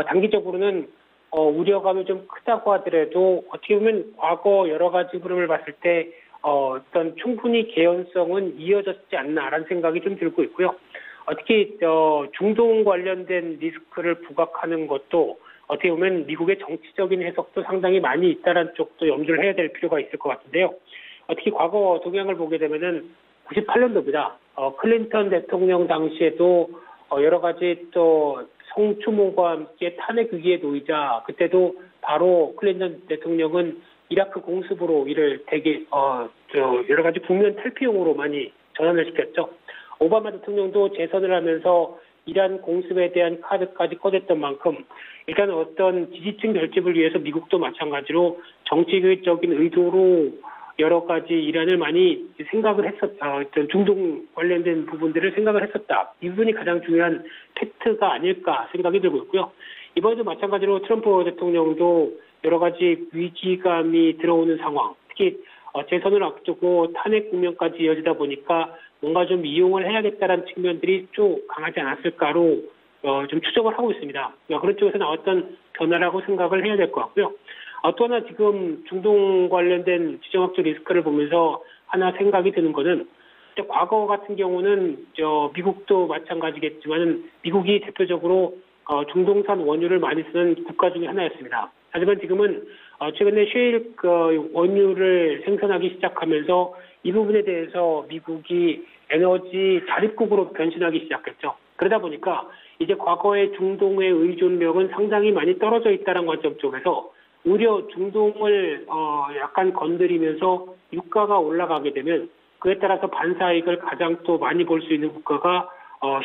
단기적으로는 우려감이 좀 크다고 하더라도 어떻게 보면 과거 여러 가지 흐름을 봤을 때 어떤 충분히 개연성은 이어졌지 않나라는 생각이 좀 들고 있고요. 특히 중동 관련된 리스크를 부각하는 것도 어떻게 보면 미국의 정치적인 해석도 상당히 많이 있다는 쪽도 염두를 해야 될 필요가 있을 것 같은데요. 특히 과거 동향을 보게 되면은 98년도입니다. 클린턴 대통령 당시에도 여러 가지 또 성추모와 함께 탄핵 위기에 놓이자 그때도 바로 클린턴 대통령은 이라크 공습으로 이를 되게 여러 가지 국면 탈피용으로 많이 전환을 시켰죠. 오바마 대통령도 재선을 하면서 이란 공습에 대한 카드까지 꺼냈던 만큼 일단 어떤 지지층 결집을 위해서 미국도 마찬가지로 정치적인 의도로 여러 가지 이란을 많이 생각을 했었다. 어떤 중동 관련된 부분들을 생각을 했었다. 이 부분이 가장 중요한 팩트가 아닐까 생각이 들고 있고요. 이번에도 마찬가지로 트럼프 대통령도 여러 가지 위기감이 들어오는 상황, 특히 재선을 앞두고 탄핵 국면까지 이어지다 보니까 뭔가 좀 이용을 해야겠다는 측면들이 쭉 강하지 않았을까로 좀 추정을 하고 있습니다. 그런 쪽에서 나왔던 변화라고 생각을 해야 될 것 같고요. 또 하나 지금 중동 관련된 지정학적 리스크를 보면서 하나 생각이 드는 거는 과거 같은 경우는 미국도 마찬가지겠지만 미국이 대표적으로 중동산 원유를 많이 쓰는 국가 중에 하나였습니다. 하지만 지금은 최근에 셰일 원유를 생산하기 시작하면서 이 부분에 대해서 미국이 에너지 자립국으로 변신하기 시작했죠. 그러다 보니까 이제 과거의 중동의 의존력은 상당히 많이 떨어져 있다는 관점 쪽에서 오히려 중동을 약간 건드리면서 유가가 올라가게 되면 그에 따라서 반사이익을 가장 또 많이 볼 수 있는 국가가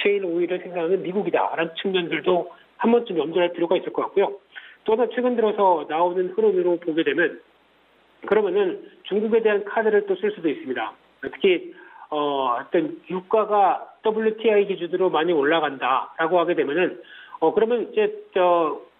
셰일 오일을 생산하는 미국이다라는 측면들도 한 번쯤 염두할 필요가 있을 것 같고요. 또 하나 최근 들어서 나오는 흐름으로 보게 되면 그러면은 중국에 대한 카드를 또 쓸 수도 있습니다. 특히 어떤 유가가 WTI 기준으로 많이 올라간다라고 하게 되면은 그러면 이제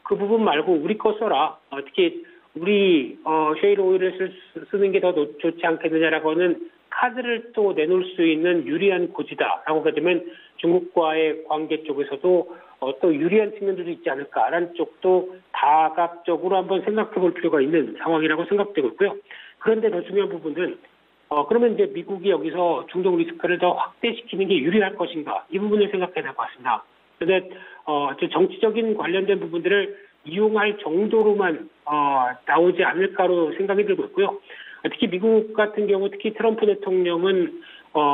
그 부분 말고 우리 거 써라. 특히 우리 셰일 오일을 쓰는 게 더 좋지 않겠느냐라고는 카드를 또 내놓을 수 있는 유리한 고지다라고 하게 되면 중국과의 관계 쪽에서도 또 유리한 측면들도 있지 않을까라는 쪽도 다각적으로 한번 생각해 볼 필요가 있는 상황이라고 생각되고 있고요. 그런데 더 중요한 부분은 그러면 이제 미국이 여기서 중동 리스크를 더 확대시키는 게 유리할 것인가 이 부분을 생각해야 될 것 같습니다. 그런데 정치적인 관련된 부분들을 이용할 정도로만 나오지 않을까로 생각이 들고 있고요. 특히 미국 같은 경우 특히 트럼프 대통령은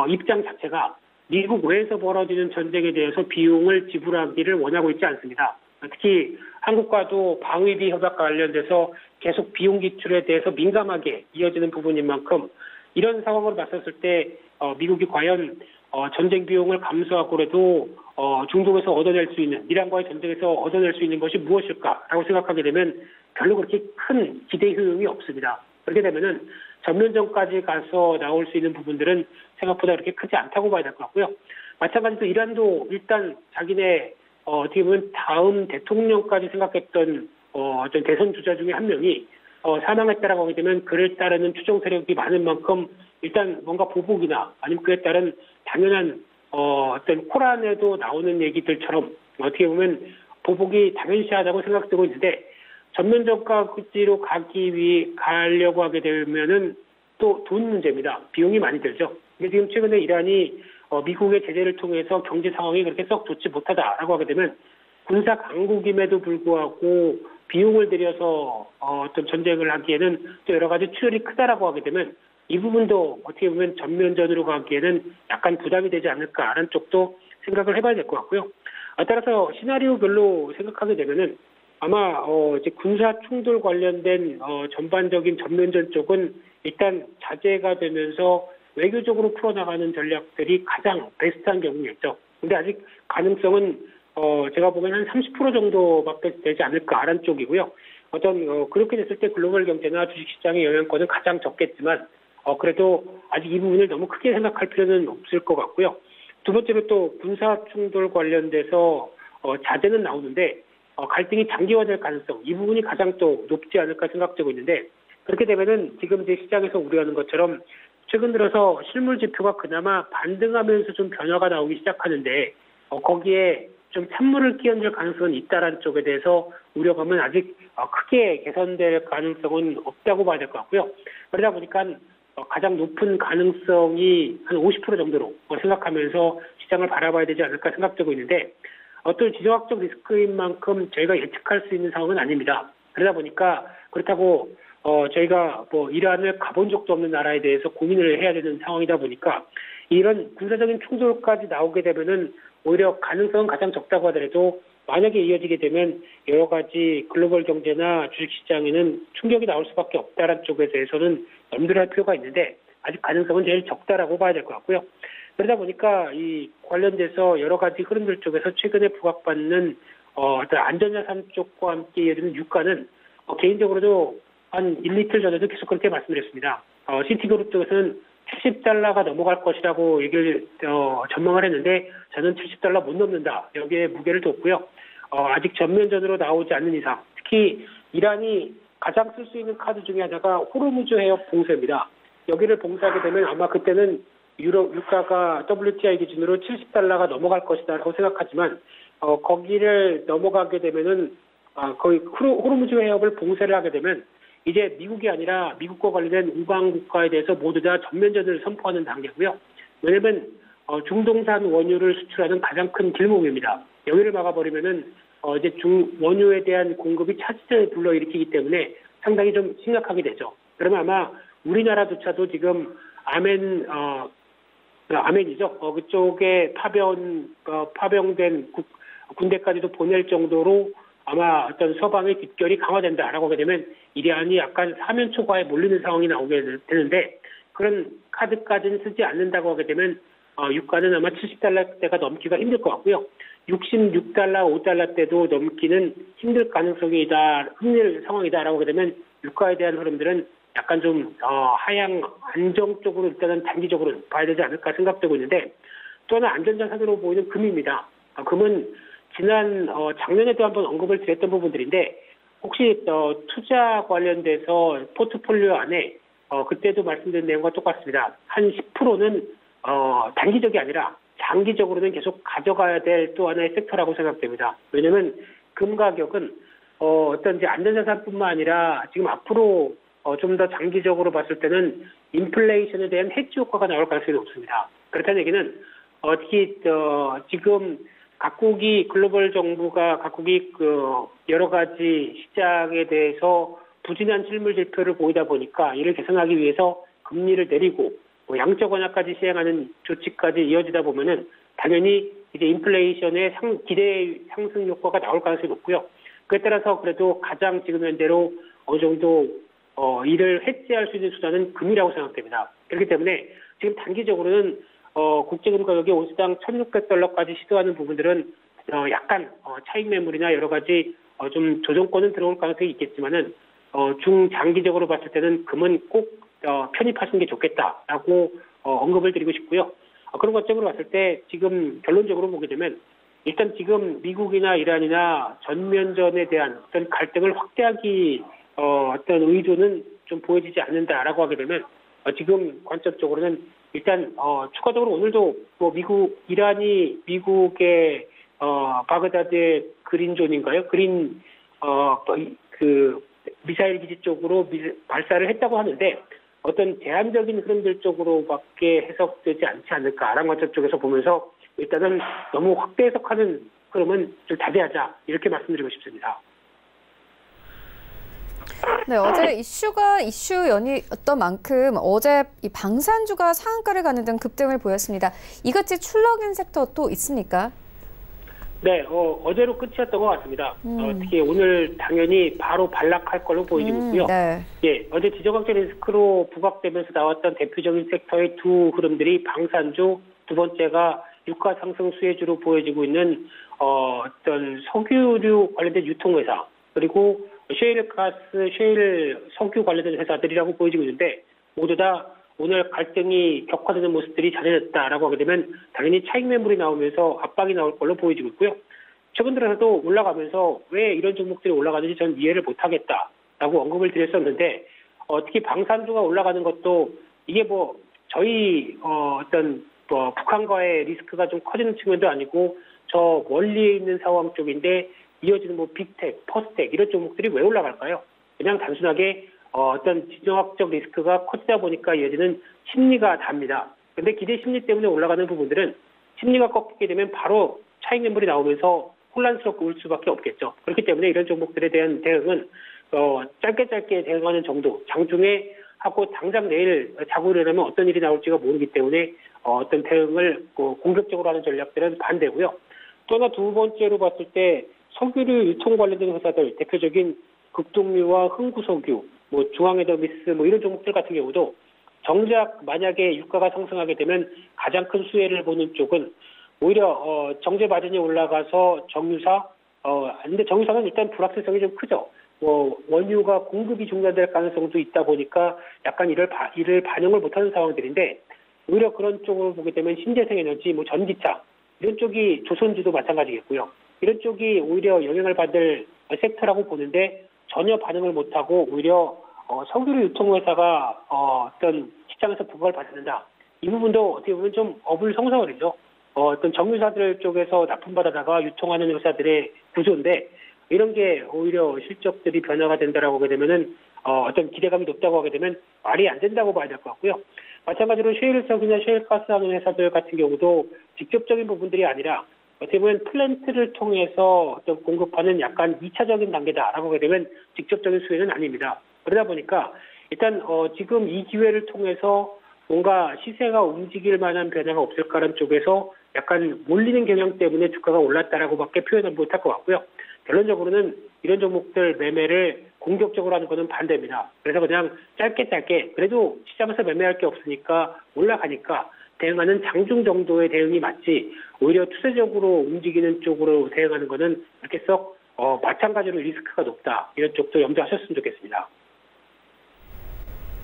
입장 자체가 미국 외에서 벌어지는 전쟁에 대해서 비용을 지불하기를 원하고 있지 않습니다. 특히 한국과도 방위비 협약 관련돼서 계속 비용 지출에 대해서 민감하게 이어지는 부분인 만큼 이런 상황으로 봤었을 때 미국이 과연 전쟁 비용을 감수하고라도 중동에서 얻어낼 수 있는 이란과의 전쟁에서 얻어낼 수 있는 것이 무엇일까라고 생각하게 되면 별로 그렇게 큰 기대 효용이 없습니다. 그렇게 되면은 전면전까지 가서 나올 수 있는 부분들은 생각보다 그렇게 크지 않다고 봐야 될 것 같고요. 마찬가지로 이란도 일단 자기네 어떻게 보면 다음 대통령까지 생각했던 어떤 대선 주자 중에 한 명이 사망했다라고 하게 되면 그를 따르는 추종 세력이 많은 만큼 일단 뭔가 보복이나 아니면 그에 따른 당연한 어떤 코란에도 나오는 얘기들처럼 어떻게 보면 보복이 당연시하다고 생각되고 있는데 전면전까지로 가려고 하게 되면은 또 돈 문제입니다. 비용이 많이 들죠. 근데 지금 최근에 이란이 미국의 제재를 통해서 경제 상황이 그렇게 썩 좋지 못하다라고 하게 되면 군사 강국임에도 불구하고 비용을 들여서 어떤 전쟁을 하기에는 또 여러 가지 출혈이 크다라고 하게 되면 이 부분도 어떻게 보면 전면전으로 가기에는 약간 부담이 되지 않을까라는 쪽도 생각을 해봐야 될 것 같고요. 따라서 시나리오별로 생각하게 되면은 아마 이제 군사 충돌 관련된 전반적인 전면전 쪽은 일단 자제가 되면서 외교적으로 풀어나가는 전략들이 가장 베스트한 경우겠죠. 근데 아직 가능성은 제가 보기엔 한 30% 정도밖에 되지 않을까라는 쪽이고요. 그렇게 됐을 때 글로벌 경제나 주식시장의 영향권은 가장 적겠지만 그래도 아직 이 부분을 너무 크게 생각할 필요는 없을 것 같고요. 두 번째로 또 군사 충돌 관련돼서 자제는 나오는데 갈등이 장기화될 가능성 이 부분이 가장 또 높지 않을까 생각되고 있는데 그렇게 되면은 지금 이제 시장에서 우려하는 것처럼 최근 들어서 실물 지표가 그나마 반등하면서 좀 변화가 나오기 시작하는데 거기에 좀 찬물을 끼얹을 가능성은 있다라는 쪽에 대해서 우려감은 아직 크게 개선될 가능성은 없다고 봐야 될 것 같고요. 그러다 보니까 가장 높은 가능성이 한 50% 정도로 생각하면서 시장을 바라봐야 되지 않을까 생각되고 있는데 어떤 지정학적 리스크인 만큼 저희가 예측할 수 있는 상황은 아닙니다. 그러다 보니까 그렇다고 저희가 뭐 이란을 가본 적도 없는 나라에 대해서 고민을 해야 되는 상황이다 보니까 이런 군사적인 충돌까지 나오게 되면은 오히려 가능성은 가장 적다고 하더라도 만약에 이어지게 되면 여러 가지 글로벌 경제나 주식시장에는 충격이 나올 수밖에 없다는 쪽에 대해서는 염두를 할 필요가 있는데 아직 가능성은 제일 적다라고 봐야 될 것 같고요. 그러다 보니까 이 관련돼서 여러 가지 흐름들 쪽에서 최근에 부각받는 어떤 안전자산 쪽과 함께 이어지는 유가는 개인적으로도 한 1, 이틀 전에도 계속 그렇게 말씀드렸습니다. 시티그룹 쪽에서는 $70가 넘어갈 것이라고 얘기를 전망을 했는데 저는 $70 못 넘는다. 여기에 무게를 뒀고요. 아직 전면전으로 나오지 않는 이상 특히 이란이 가장 쓸 수 있는 카드 중에 하나가 호르무즈 해협 봉쇄입니다. 여기를 봉쇄하게 되면 아마 그때는 유가가 WTI 기준으로 $70가 넘어갈 것이다라고 생각하지만 거기를 넘어가게 되면은 거의 호르무즈 해협을 봉쇄를 하게 되면 이제 미국이 아니라 미국과 관련된 우방 국가에 대해서 모두 다 전면전을 선포하는 단계고요. 왜냐하면 중동산 원유를 수출하는 가장 큰 길목입니다. 여기를 막아버리면은 이제 원유에 대한 공급이 차질을 불러일으키기 때문에 상당히 좀 심각하게 되죠. 그러면 아마 우리나라조차도 지금 아멘이죠. 그쪽에 파병된 군대까지도 보낼 정도로 아마 어떤 서방의 뒷결이 강화된다라고 하게 되면 이란이 약간 사면 초과에 몰리는 상황이 나오게 되는데 그런 카드까지는 쓰지 않는다고 하게 되면 유가는 아마 $70대가 넘기가 힘들 것 같고요. $66, $5대도 넘기는 힘들 상황이다라고 하게 되면 유가에 대한 흐름들은 약간 좀 하향 안정 쪽으로 일단은 단기적으로 봐야 되지 않을까 생각되고 있는데, 또 하나 안전자산으로 보이는 금입니다. 금은 지난 작년에도 한번 언급을 드렸던 부분들인데, 혹시 투자 관련돼서 포트폴리오 안에 그때도 말씀드린 내용과 똑같습니다. 한 10%는 단기적이 아니라 장기적으로는 계속 가져가야 될 또 하나의 섹터라고 생각됩니다. 왜냐하면 금 가격은 어떤 이제 안전자산뿐만 아니라 지금 앞으로 좀 더 장기적으로 봤을 때는 인플레이션에 대한 해지 효과가 나올 가능성이 높습니다. 그렇다는 얘기는 특히 지금 각국이 글로벌 정부가 각국이 여러 가지 시장에 대해서 부진한 실물 지표를 보이다 보니까 이를 개선하기 위해서 금리를 내리고 양적 완화까지 시행하는 조치까지 이어지다 보면은 당연히 이제 인플레이션의 기대 상승 효과가 나올 가능성이 높고요. 그에 따라서 그래도 가장 지금 현재로 어느 정도 이를 해지할 수 있는 수단은 금이라고 생각됩니다. 그렇기 때문에 지금 단기적으로는 국제금 가격이 온스당 $1,600까지 시도하는 부분들은 약간 차익 매물이나 여러 가지 좀 조정권은 들어올 가능성이 있겠지만은 중장기적으로 봤을 때는 금은 꼭 편입하시는 게 좋겠다라고 언급을 드리고 싶고요. 그런 관점으로 봤을 때 지금 결론적으로 보게 되면 일단 지금 미국이나 이란이나 전면전에 대한 어떤 갈등을 확대하기 어떤 의도는 좀 보여지지 않는다라고 하게 되면 지금 관점적으로는 일단 추가적으로 오늘도 뭐 이란이 미국의 바그다드의 그린존인가요? 미사일 기지 쪽으로 발사를 했다고 하는데 어떤 제한적인 흐름들 쪽으로밖에 해석되지 않지 않을까라는 관점 쪽에서 보면서 일단은 너무 확대 해석하는 흐름은 좀 자제하자 이렇게 말씀드리고 싶습니다. 네, 어제 이슈가 이슈연이었던 만큼 어제 이 방산주가 상한가를 가는 등 급등을 보였습니다. 이같이 출렁인 섹터 또 있습니까? 네, 어제로 끝이었던 것 같습니다. 특히 오늘 당연히 바로 반락할 걸로 보이고 있고요. 네. 예, 어제 지정학적 리스크로 부각되면서 나왔던 대표적인 섹터의 두 흐름들이 방산주, 두 번째가 유가 상승 수혜주로 보여지고 있는 어떤 석유류 관련된 유통회사, 그리고 셰일 석유 관련된 회사들이라고 보여지고 있는데 모두 다 오늘 갈등이 격화되는 모습들이 자제됐다라고 하게 되면 당연히 차익 매물이 나오면서 압박이 나올 걸로 보여지고 있고요. 최근 들어서도 올라가면서 왜 이런 종목들이 올라가는지 저는 이해를 못하겠다라고 언급을 드렸었는데 특히 방산주가 올라가는 것도 이게 뭐 저희 어떤 북한과의 리스크가 좀 커지는 측면도 아니고 저 멀리에 있는 상황 쪽인데 이어지는 뭐 빅텍, 퍼스텍 이런 종목들이 왜 올라갈까요? 그냥 단순하게 어떤 지정학적 리스크가 커지다 보니까 이어지는 심리가 답니다. 그런데 기대 심리 때문에 올라가는 부분들은 심리가 꺾이게 되면 바로 차익 매물이 나오면서 혼란스럽게 올 수밖에 없겠죠. 그렇기 때문에 이런 종목들에 대한 대응은 짧게 대응하는 정도, 장중에 하고 당장 내일 자고 일어나면 어떤 일이 나올지가 모르기 때문에 어떤 대응을 공격적으로 하는 전략들은 반대고요. 또 하나 두 번째로 봤을 때 석유류 유통 관련된 회사들, 대표적인 극동유와 흥구석유, 뭐 중앙에더미스 뭐 이런 종목들 같은 경우도 정작 만약에 유가가 상승하게 되면 가장 큰 수혜를 보는 쪽은 오히려 정제 마진이 올라가서 정유사 근데 정유사는 일단 불확실성이 좀 크죠. 원유가 공급이 중단될 가능성도 있다 보니까 약간 이를 반영을 못하는 상황들인데 오히려 그런 쪽으로 보게 되면 신재생에너지, 뭐 전기차 이런 쪽이 조선주도 마찬가지겠고요. 이런 쪽이 오히려 영향을 받을 섹터라고 보는데 전혀 반응을 못하고 오히려 석유류 유통회사가 어떤 시장에서 부각을 받는다. 이 부분도 어떻게 보면 좀 어불성설이죠. 어떤 정유사들 쪽에서 납품받아다가 유통하는 회사들의 구조인데 이런 게 오히려 실적들이 변화가 된다라고 하게 되면은 어떤 기대감이 높다고 하게 되면 말이 안 된다고 봐야 될 것 같고요. 마찬가지로 셰일석이나 셰일가스 하는 회사들 같은 경우도 직접적인 부분들이 아니라 어떻게 보면 플랜트를 통해서 어떤 공급하는 약간 2차적인 단계다라고 하게 되면 직접적인 수혜는 아닙니다. 그러다 보니까 일단 지금 이 기회를 통해서 뭔가 시세가 움직일 만한 변화가 없을까라는 쪽에서 약간 몰리는 경향 때문에 주가가 올랐다라고밖에 표현을 못할 것 같고요. 결론적으로는 이런 종목들 매매를 공격적으로 하는 것은 반대입니다. 그래서 그냥 짧게 그래도 시장에서 매매할 게 없으니까 올라가니까 대응하는 장중 정도의 대응이 맞지 오히려 투세적으로 움직이는 쪽으로 대응하는 것은 이렇게 썩 마찬가지로 리스크가 높다. 이런 쪽도 염두하셨으면 좋겠습니다.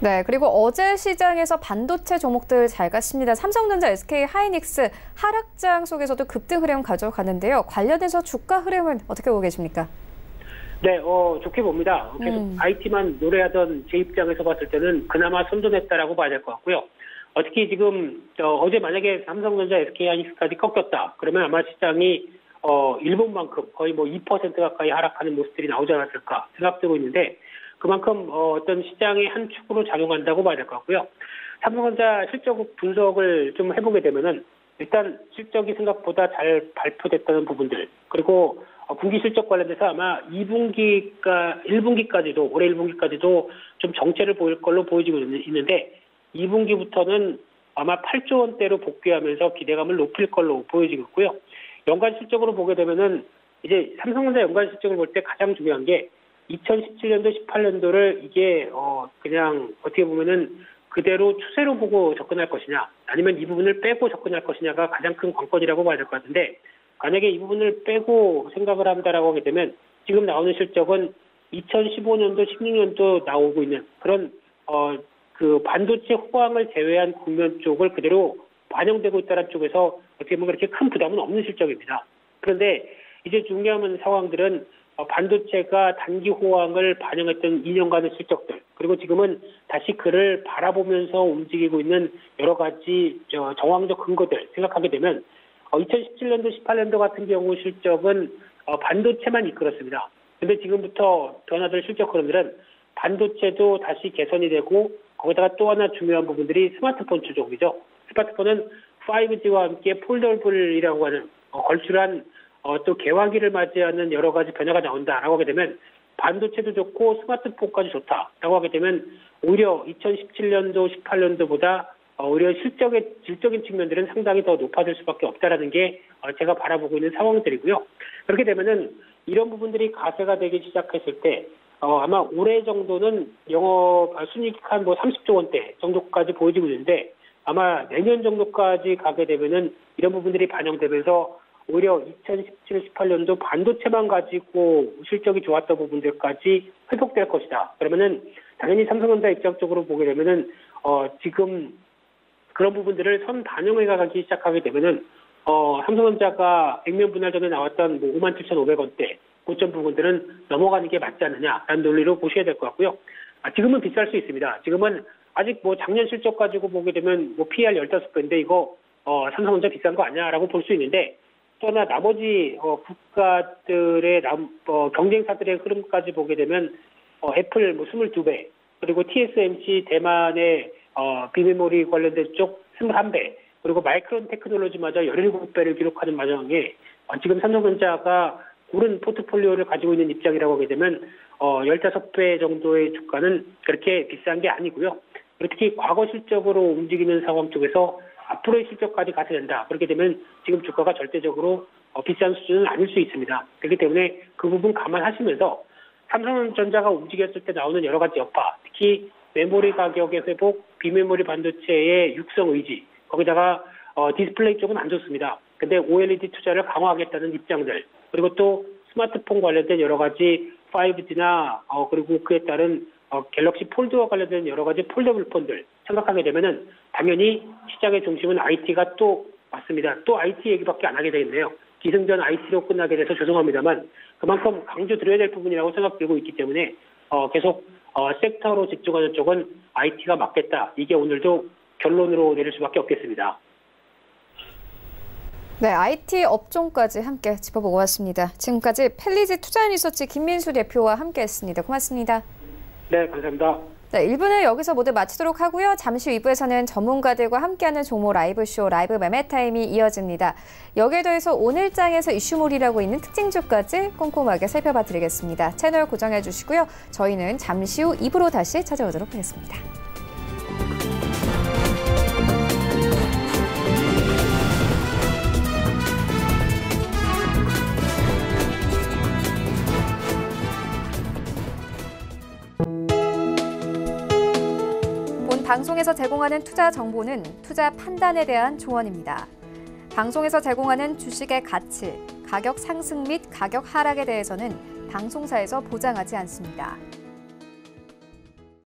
네, 그리고 어제 시장에서 반도체 종목들 잘 갔습니다. 삼성전자, SK 하이닉스 하락장 속에서도 급등 흐름 가져가는데요. 관련해서 주가 흐름은 어떻게 보고 계십니까? 네, 좋게 봅니다. 계속 IT만 노래하던 제 입장에서 봤을 때는 그나마 선전했다라고 봐야 될 것 같고요. 특히 지금 어제 만약에 삼성전자, SK 하이닉스까지 꺾였다. 그러면 아마 시장이 일본만큼 거의 뭐 2% 가까이 하락하는 모습들이 나오지 않았을까 생각되고 있는데 그만큼 어떤 시장의 한 축으로 작용한다고 봐야 될 것 같고요. 삼성전자 실적 분석을 좀 해보게 되면은 일단 실적이 생각보다 잘 발표됐다는 부분들 그리고 분기 실적 관련돼서 아마 1분기까지도 올해 1분기까지도 좀 정체를 보일 걸로 보여지고 있는데 2분기부터는 아마 8조 원대로 복귀하면서 기대감을 높일 걸로 보여지고 있고요. 연간 실적으로 보게 되면은 이제 삼성전자 연간 실적을 볼 때 가장 중요한 게 2017년도, 18년도를 이게 그냥 어떻게 보면은 그대로 추세로 보고 접근할 것이냐, 아니면 이 부분을 빼고 접근할 것이냐가 가장 큰 관건이라고 봐야 될 것 같은데 만약에 이 부분을 빼고 생각을 한다라고 하게 되면 지금 나오는 실적은 2015년도, 16년도 나오고 있는 그런 그 반도체 호황을 제외한 국면 쪽을 그대로 반영되고 있다는 쪽에서 어떻게 보면 그렇게 큰 부담은 없는 실적입니다. 그런데 이제 중요한 상황들은 반도체가 단기 호황을 반영했던 2년간의 실적들 그리고 지금은 다시 그를 바라보면서 움직이고 있는 여러 가지 정황적 근거들 생각하게 되면 2017년도, 18년도 같은 경우 실적은 반도체만 이끌었습니다. 그런데 지금부터 변화될 실적 흐름들은 반도체도 다시 개선이 되고 거기다가 또 하나 중요한 부분들이 스마트폰 주종이죠. 스마트폰은 5G와 함께 폴더블이라고 하는 걸출한 또 개화기를 맞이하는 여러 가지 변화가 나온다라고 하게 되면 반도체도 좋고 스마트폰까지 좋다라고 하게 되면 오히려 2017년도, 18년도보다 오히려 질적인 측면들은 상당히 더 높아질 수밖에 없다라는 게 제가 바라보고 있는 상황들이고요. 그렇게 되면은 이런 부분들이 가세가 되기 시작했을 때 아마 올해 정도는 영업 순이익 한 뭐 30조 원대 정도까지 보여지고 있는데 아마 내년 정도까지 가게 되면은 이런 부분들이 반영되면서 오히려 2017, 18년도 반도체만 가지고 실적이 좋았던 부분들까지 회복될 것이다. 그러면은 당연히 삼성전자 입장적으로 보게 되면은 지금 그런 부분들을 선 반영해 가기 시작하게 되면은 삼성전자가 액면 분할 전에 나왔던 뭐 57,500원대 고점 부분들은 넘어가는 게 맞지 않느냐라는 논리로 보셔야 될 것 같고요. 지금은 비쌀 수 있습니다. 지금은 아직 뭐 작년 실적 가지고 보게 되면 뭐 PR 15배인데 이거 삼성전자 비싼 거 아니야라고 볼 수 있는데 또 하나 나머지 국가들의 경쟁사들의 흐름까지 보게 되면 애플 뭐 22배 그리고 TSMC 대만의 비메모리 관련된 쪽 21배 그리고 마이크론 테크놀로지마저 17배를 기록하는 마당에 지금 삼성전자가 고른 포트폴리오를 가지고 있는 입장이라고 하게 되면 15배 정도의 주가는 그렇게 비싼 게 아니고요. 특히 과거 실적으로 움직이는 상황 쪽에서 앞으로의 실적까지 가게 된다. 그렇게 되면 지금 주가가 절대적으로 비싼 수준은 아닐 수 있습니다. 그렇기 때문에 그 부분 감안하시면서 삼성전자가 움직였을 때 나오는 여러 가지 여파, 특히 메모리 가격의 회복, 비메모리 반도체의 육성 의지, 거기다가 디스플레이 쪽은 안 좋습니다. 근데 OLED 투자를 강화하겠다는 입장들, 그리고 또 스마트폰 관련된 여러 가지 5G나 그리고 그에 따른 갤럭시 폴드와 관련된 여러 가지 폴더블 폰들 생각하게 되면은 당연히 시장의 중심은 IT가 또 맞습니다. 또 IT 얘기밖에 안 하게 되겠네요. 기승전 IT로 끝나게 돼서 죄송합니다만 그만큼 강조드려야 될 부분이라고 생각되고 있기 때문에 계속 섹터로 집중하는 쪽은 IT가 맞겠다. 이게 오늘도 결론으로 내릴 수밖에 없겠습니다. 네, IT 업종까지 함께 짚어보고 왔습니다. 지금까지 펠리지 투자리서치 김민수 대표와 함께했습니다. 고맙습니다. 네, 감사합니다. 네, 1부는 여기서 모두 마치도록 하고요. 잠시 후 2부에서는 전문가들과 함께하는 종목 라이브쇼 라이브 매매 타임이 이어집니다. 여기에 더해서 오늘장에서 이슈몰이라고 있는 특징주까지 꼼꼼하게 살펴봐 드리겠습니다. 채널 고정해 주시고요. 저희는 잠시 후 2부로 다시 찾아오도록 하겠습니다. 방송에서 제공하는 투자 정보는 투자 판단에 대한 조언입니다. 방송에서 제공하는 주식의 가치, 가격 상승 및 가격 하락에 대해서는 방송사에서 보장하지 않습니다.